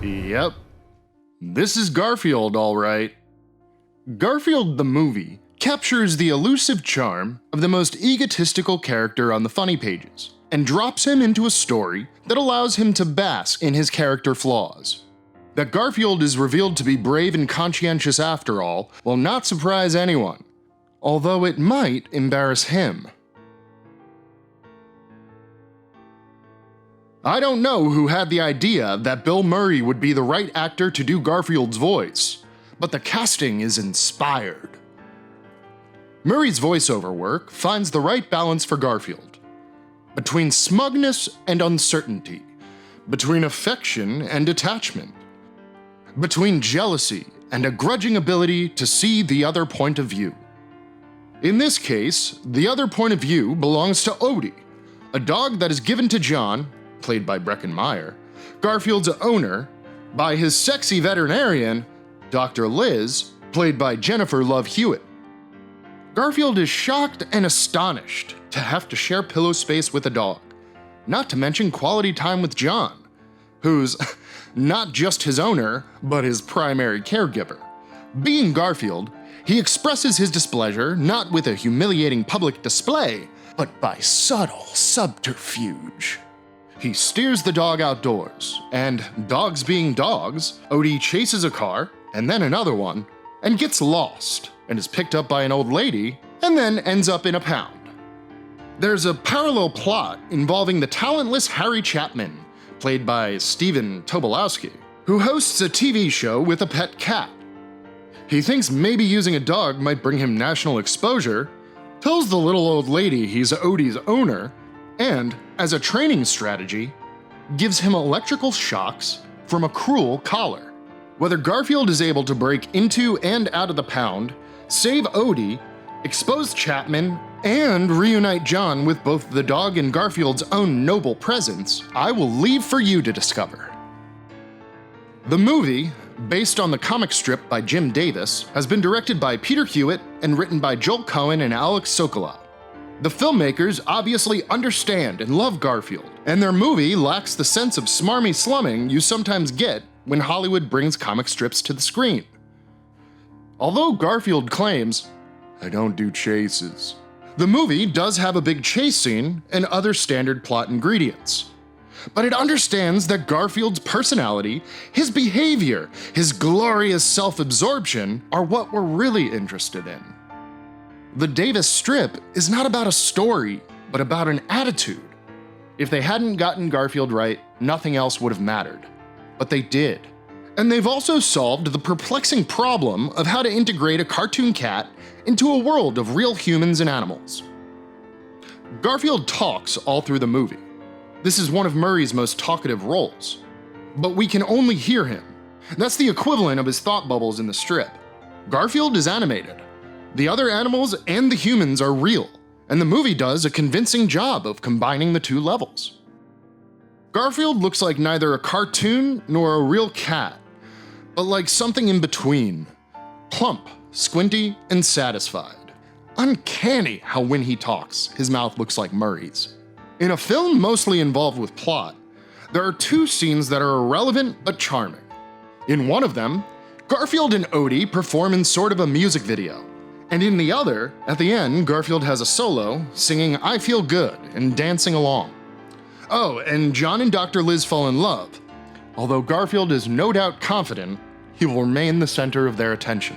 Yep. This is Garfield, all right. Garfield the movie captures the elusive charm of the most egotistical character on the funny pages and drops him into a story that allows him to bask in his character flaws. That Garfield is revealed to be brave and conscientious after all will not surprise anyone, although it might embarrass him. I don't know who had the idea that Bill Murray would be the right actor to do Garfield's voice, but the casting is inspired. Murray's voiceover work finds the right balance for Garfield, between smugness and uncertainty, between affection and attachment, between jealousy and a grudging ability to see the other point of view. In this case, the other point of view belongs to Odie, a dog that is given to John, played by Breckin Meyer, Garfield's owner, by his sexy veterinarian, Dr. Liz, played by Jennifer Love Hewitt. Garfield is shocked and astonished to have to share pillow space with a dog, not to mention quality time with John, who's not just his owner, but his primary caregiver. Being Garfield, he expresses his displeasure not with a humiliating public display, but by subtle subterfuge. He steers the dog outdoors, and dogs being dogs, Odie chases a car, and then another one, and gets lost, and is picked up by an old lady, and then ends up in a pound. There's a parallel plot involving the talentless Harry Chapman, played by Stephen Tobolowsky, who hosts a TV show with a pet cat. He thinks maybe using a dog might bring him national exposure, tells the little old lady he's Odie's owner, and, as a training strategy, gives him electrical shocks from a cruel collar. Whether Garfield is able to break into and out of the pound, save Odie, expose Chapman, and reunite John with both the dog and Garfield's own noble presence, I will leave for you to discover. The movie, based on the comic strip by Jim Davis, has been directed by Peter Hewitt and written by Joel Cohen and Alex Sokolow. The filmmakers obviously understand and love Garfield, and their movie lacks the sense of smarmy slumming you sometimes get when Hollywood brings comic strips to the screen. Although Garfield claims, "I don't do chases," the movie does have a big chase scene and other standard plot ingredients. But it understands that Garfield's personality, his behavior, his glorious self-absorption are what we're really interested in. The Davis strip is not about a story, but about an attitude. If they hadn't gotten Garfield right, nothing else would have mattered. But they did. And they've also solved the perplexing problem of how to integrate a cartoon cat into a world of real humans and animals. Garfield talks all through the movie. This is one of Murray's most talkative roles. But we can only hear him. That's the equivalent of his thought bubbles in the strip. Garfield is animated. The other animals and the humans are real, and the movie does a convincing job of combining the two levels. Garfield looks like neither a cartoon nor a real cat, but like something in between. Plump, squinty, and satisfied. Uncanny how when he talks, his mouth looks like Murray's. In a film mostly involved with plot, there are two scenes that are irrelevant but charming. In one of them, Garfield and Odie perform in sort of a music video. And in the other, at the end, Garfield has a solo, singing "I Feel Good" and dancing along. Oh, and John and Dr. Liz fall in love. Although Garfield is no doubt confident, he will remain the center of their attention.